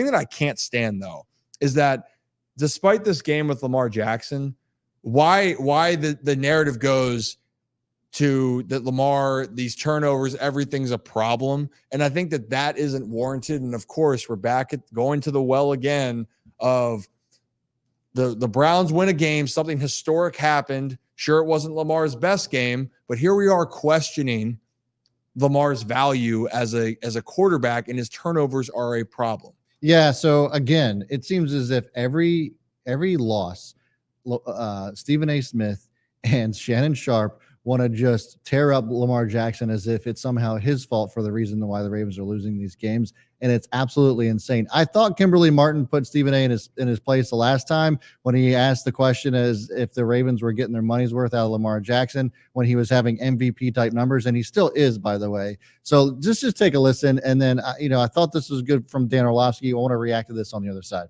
thing that I can't stand, though, is that despite this game with Lamar Jackson, why the narrative goes to that Lamar, these turnovers, everything's a problem. And I think that isn't warranted. And of course, we're back at going to the well again of the Browns win a game, something historic happened. Sure, it wasn't Lamar's best game, but here we are questioning Lamar's value as a quarterback, and his turnovers are a problem. Yeah. So again, it seems as if every loss, Stephen A. Smith and Shannon Sharpe want to just tear up Lamar Jackson as if it's somehow his fault for the reason why the Ravens are losing these games. And it's absolutely insane. I thought Kimberly Martin put Stephen A. in his place the last time when he asked the question as if the Ravens were getting their money's worth out of Lamar Jackson when he was having MVP type numbers, and he still is, by the way. So just take a listen. And then, I thought this was good from Dan Orlovsky. I want to react to this on the other side.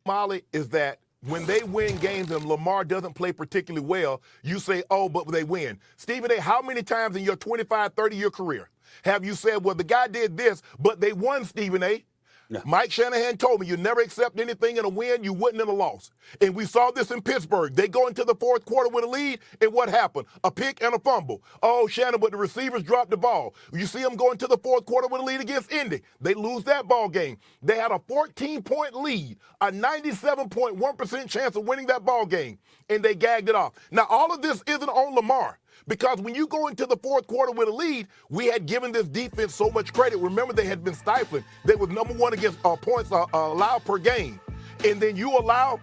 Molly, is that when they win games and Lamar doesn't play particularly well, you say, oh, but they win. Stephen A., how many times in your 25, 30-year career have you said, well, the guy did this, but they won, Stephen A.? No. Mike Shanahan told me you never accept anything in a win you wouldn't in a loss. And we saw this in Pittsburgh. They go into the fourth quarter with a lead, and what happened? A pick and a fumble. Oh, Shannon, but the receivers dropped the ball. You see them go into the fourth quarter with a lead against Indy. They lose that ball game. They had a 14-point lead, a 97.1% chance of winning that ball game, and they gagged it off. Now, all of this isn't on Lamar. Because when you go into the fourth quarter with a lead, we had given this defense so much credit. Remember, they had been stifling. They was number one against points allowed per game. And then you allow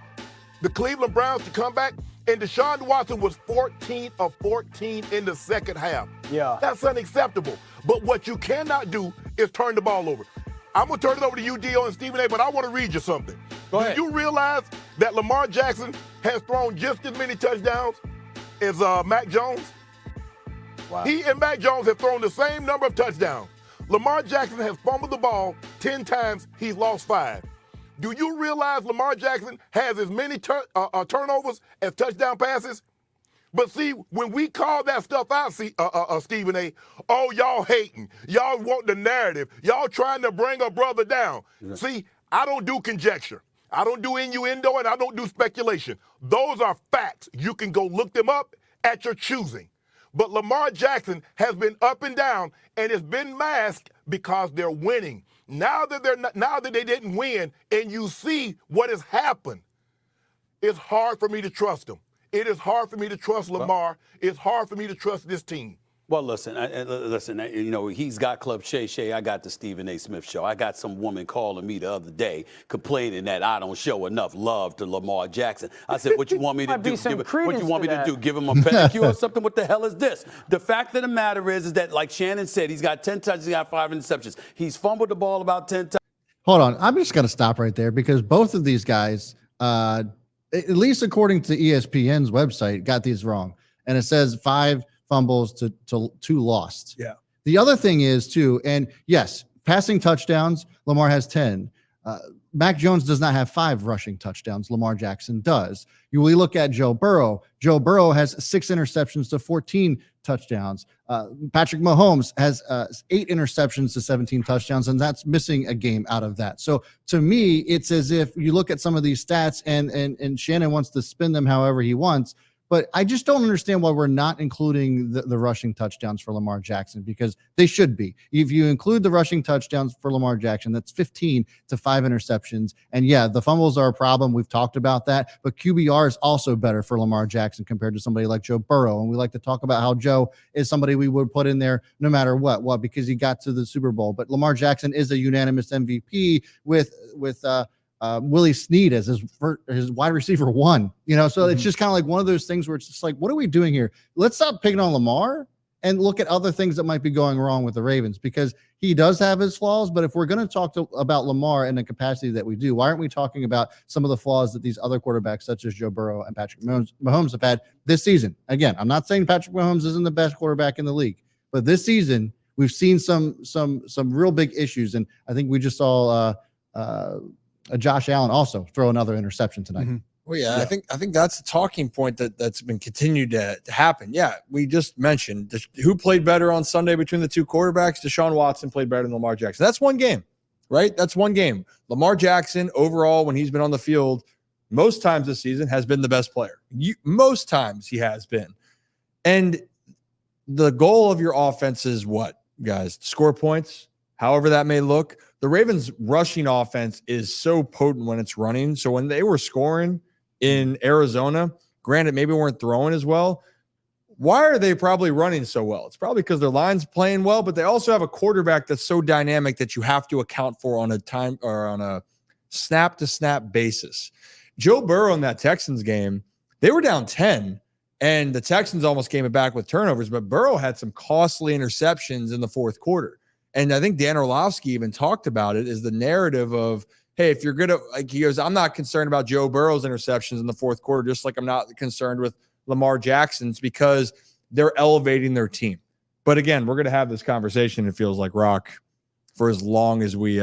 the Cleveland Browns to come back, and Deshaun Watson was 14 of 14 in the second half. Yeah. That's unacceptable. But what you cannot do is turn the ball over. I'm going to turn it over to you, Dio and Stephen A., but I want to read you something. Go ahead. Do you realize that Lamar Jackson has thrown just as many touchdowns as Mac Jones? Wow. He and Mac Jones have thrown the same number of touchdowns. Lamar Jackson has fumbled the ball 10 times. He's lost 5. Do you realize Lamar Jackson has as many turnovers as touchdown passes? But see, when we call that stuff out, Stephen A., oh, y'all hating. Y'all want the narrative. Y'all trying to bring a brother down. Yeah. See, I don't do conjecture. I don't do innuendo, and I don't do speculation. Those are facts. You can go look them up at your choosing. But Lamar Jackson has been up and down, and it's been masked because they're winning. Now that they didn't win, and you see what has happened, it's hard for me to trust them. It is hard for me to trust Lamar. It's hard for me to trust this team. Well, listen, he's got Club Shay. I got the Stephen A. Smith show. I got some woman calling me the other day complaining that I don't show enough love to Lamar Jackson. I said, what you want me to do? What you want me to do? Give him a pedicure or something? What the hell is this? The fact of the matter is that, like Shannon said, he's got 10 touches, he's got 5 interceptions. He's fumbled the ball about 10 times. Hold on. I'm just going to stop right there because both of these guys, at least according to ESPN's website, got these wrong. And it says 5 fumbles to 2 lost. Yeah. The other thing is too, and yes, passing touchdowns, Lamar has 10. Mac Jones does not have 5 rushing touchdowns. Lamar Jackson does. We look at Joe Burrow. Joe Burrow has 6 interceptions to 14 touchdowns. Patrick Mahomes has 8 interceptions to 17 touchdowns, and that's missing a game out of that. So to me, it's as if you look at some of these stats, and Shannon wants to spin them however he wants. But I just don't understand why we're not including the rushing touchdowns for Lamar Jackson, because they should be. If you include the rushing touchdowns for Lamar Jackson, that's 15 to 5 interceptions. And yeah, the fumbles are a problem. We've talked about that. But QBR is also better for Lamar Jackson compared to somebody like Joe Burrow. And we like to talk about how Joe is somebody we would put in there no matter what. Well, because he got to the Super Bowl. But Lamar Jackson is a unanimous MVP with Willie Snead as his wide receiver 1, so it's just kind of like one of those things where it's just like, what are we doing here? Let's stop picking on Lamar and look at other things that might be going wrong with the Ravens, because he does have his flaws. But if we're going to talk about Lamar in the capacity that we do, why aren't we talking about some of the flaws that these other quarterbacks, such as Joe Burrow and Patrick Mahomes have had this season? Again, I'm not saying Patrick Mahomes isn't the best quarterback in the league, but this season we've seen some real big issues. And I think we just saw Josh Allen also throw another interception tonight. Mm-hmm. Well, yeah, I think that's a talking point that's been continued to happen. Yeah, we just mentioned who played better on Sunday between the 2 quarterbacks. Deshaun Watson played better than Lamar Jackson. That's one game. right? That's one game. Lamar Jackson, overall, when he's been on the field, most times this season has been the best player. Most times he has been. And the goal of your offense is what, guys? Score points, however that may look. The Ravens' rushing offense is so potent when it's running. So when they were scoring in Arizona, granted, maybe weren't throwing as well. Why are they probably running so well? It's probably because their line's playing well, but they also have a quarterback that's so dynamic that you have to account for on a time or on a snap-to-snap basis. Joe Burrow in that Texans game, they were down 10, and the Texans almost came back with turnovers, but Burrow had some costly interceptions in the fourth quarter. And I think Dan Orlovsky even talked about it, is the narrative of, hey, if you're going to, like, he goes, I'm not concerned about Joe Burrow's interceptions in the fourth quarter, just like I'm not concerned with Lamar Jackson's, because they're elevating their team. But again, we're going to have this conversation, it feels like, Rock, for as long as we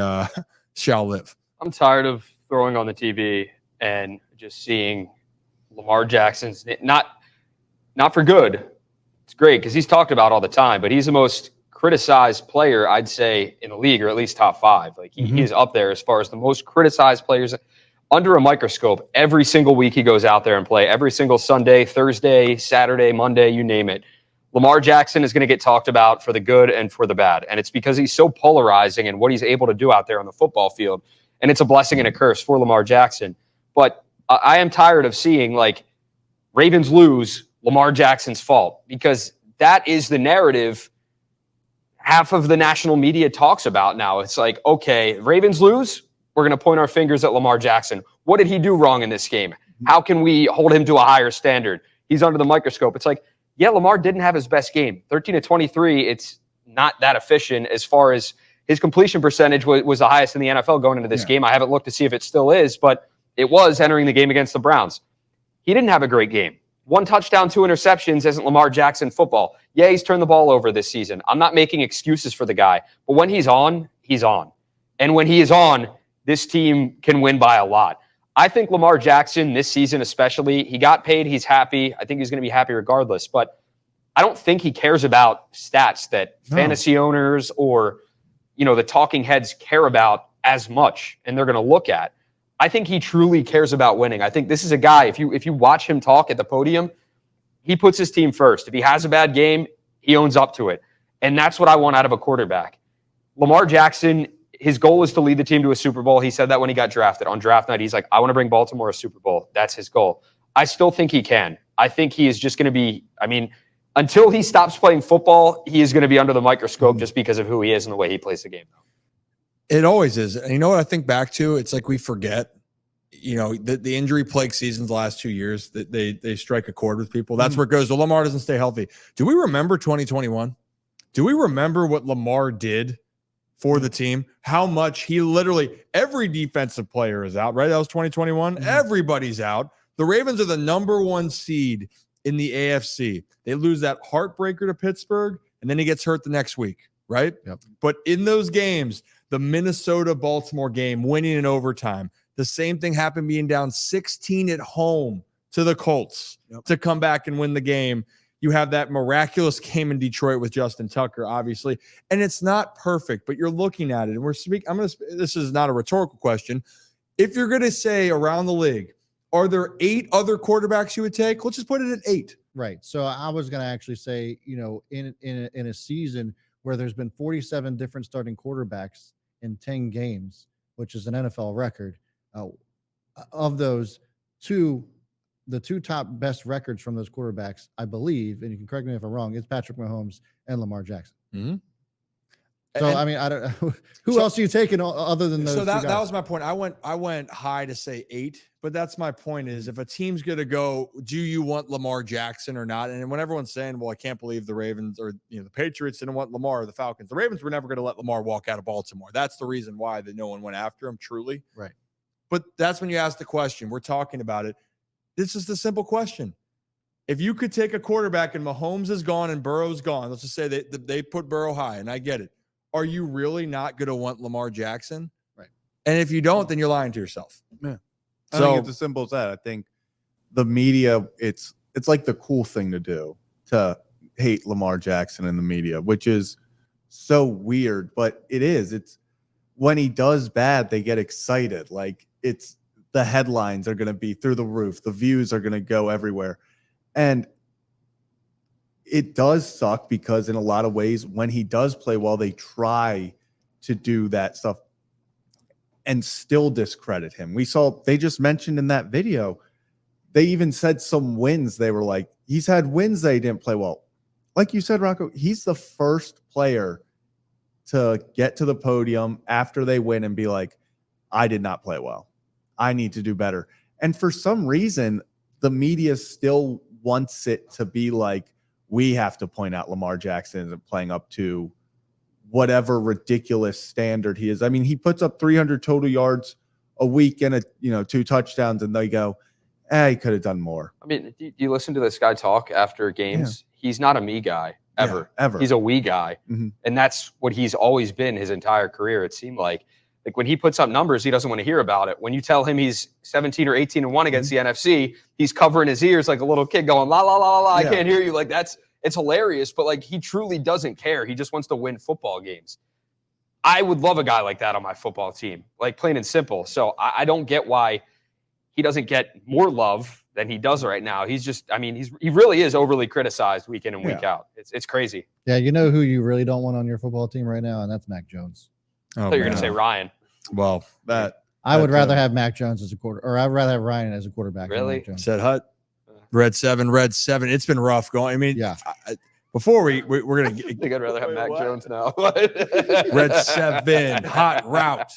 shall live. I'm tired of throwing on the TV and just seeing Lamar Jackson's not for good. It's great because he's talked about all the time, but he's the most criticized player, I'd say, in the league, or at least top 5. Like he is up there as far as the most criticized players under a microscope. Every single week he goes out there and play. Every single Sunday, Thursday, Saturday, Monday, you name it. Lamar Jackson is going to get talked about for the good and for the bad. And it's because he's so polarizing in what he's able to do out there on the football field. And it's a blessing and a curse for Lamar Jackson. But I am tired of seeing, like, Ravens lose, Lamar Jackson's fault, because that is the narrative half of the national media talks about now. It's like, okay, Ravens lose, we're going to point our fingers at Lamar Jackson. What did he do wrong in this game? How can we hold him to a higher standard? He's under the microscope. It's like, yeah, Lamar didn't have his best game. 13 to 23, it's not that efficient as far as his completion percentage was the highest in the NFL going into this game. I haven't looked to see if it still is, but it was entering the game against the Browns. He didn't have a great game. 1 touchdown, 2 interceptions isn't Lamar Jackson football. Yeah, he's turned the ball over this season. I'm not making excuses for the guy, but when he's on, he's on. And when he is on, this team can win by a lot. I think Lamar Jackson this season especially, he got paid, he's happy. I think he's going to be happy regardless, but I don't think he cares about stats that fantasy owners or the talking heads care about as much and they're going to look at. I think he truly cares about winning. I think this is a guy, if you watch him talk at the podium, he puts his team first. If he has a bad game, he owns up to it. And that's what I want out of a quarterback. Lamar Jackson, his goal is to lead the team to a Super Bowl. He said that when he got drafted. On draft night, he's like, I want to bring Baltimore a Super Bowl. That's his goal. I still think he can. I think he is just going to be, until he stops playing football, he is going to be under the microscope just because of who he is and the way he plays the game. It always is. And you know what I think back to? It's like we forget, the injury-plagued seasons the last 2 years, that they strike a chord with people. That's where it goes. Well, Lamar doesn't stay healthy. Do we remember 2021? Do we remember what Lamar did for the team? How much he literally, every defensive player is out, right? That was 2021. Everybody's out. The Ravens are the number 1 seed in the AFC. They lose that heartbreaker to Pittsburgh, and then he gets hurt the next week, right? Yep. But in those games, the Minnesota-Baltimore game, winning in overtime, the same thing happened being down 16 at home to the Colts to come back and win the game. You have that miraculous game in Detroit with Justin Tucker, obviously, and it's not perfect, but you're looking at it. And this is not a rhetorical question. If you're going to say around the league, are there 8 other quarterbacks you would take? Let's just put it at 8. Right. So I was going to actually say, in a season where there's been 47 different starting quarterbacks in 10 games, which is an NFL record, of those, the 2 top best records from those quarterbacks, I believe, and you can correct me if I'm wrong, is Patrick Mahomes and Lamar Jackson. Mm-hmm. So, I don't know. Who else are you taking other than those? So that was my point. I went high to say 8, but that's my point is, if a team's going to go, do you want Lamar Jackson or not? And when everyone's saying, well, I can't believe the Ravens or the Patriots didn't want Lamar or the Falcons, the Ravens were never going to let Lamar walk out of Baltimore. That's the reason why that no one went after him, truly. Right. But that's when you ask the question. We're talking about it. This is the simple question. If you could take a quarterback and Mahomes is gone and Burrow's gone, let's just say they put Burrow high, and I get it. Are you really not going to want Lamar Jackson? Right. And if you don't, then you're lying to yourself. Yeah. I think it's as simple as that. I think the media, it's like the cool thing to do, to hate Lamar Jackson in the media, which is so weird, but it is. when he does bad, they get excited. Like the headlines are going to be through the roof. The views are going to go everywhere. And it does suck because in a lot of ways, when he does play well, they try to do that stuff and still discredit him. They just mentioned in that video, they even said some wins. They were like, he's had wins that he didn't play well. Like you said, Rocco, he's the first player to get to the podium after they win and be like, I did not play well. I need to do better. And for some reason, the media still wants it to be like, we have to point out Lamar Jackson isn't playing up to whatever ridiculous standard he is. I mean, he puts up 300 total yards a week and 2 touchdowns, and they go, he could have done more. I mean, do you listen to this guy talk after games? Yeah. He's not a me guy ever. Yeah, ever. He's a we guy. Mm-hmm. And that's what he's always been his entire career, it seemed like. Like when he puts up numbers, he doesn't want to hear about it. When you tell him he's 17 or 18-1 against the NFC, he's covering his ears like a little kid going, la, la, la, la, la, I can't hear you. Like it's hilarious, but like he truly doesn't care. He just wants to win football games. I would love a guy like that on my football team, like plain and simple. So I don't get why he doesn't get more love than he does right now. He's just, I mean, he really is overly criticized week in and week out. It's crazy. Yeah, you know who you really don't want on your football team right now, and that's Mac Jones. I thought you were going to say Ryan. Well, I would rather have Mac Jones as a quarter, or I'd rather have Ryan as a quarterback. Really? Said Hut. Red 7. It's been rough going. I mean, before we're going to I think I'd rather have Mac Jones now. Red 7, hot route.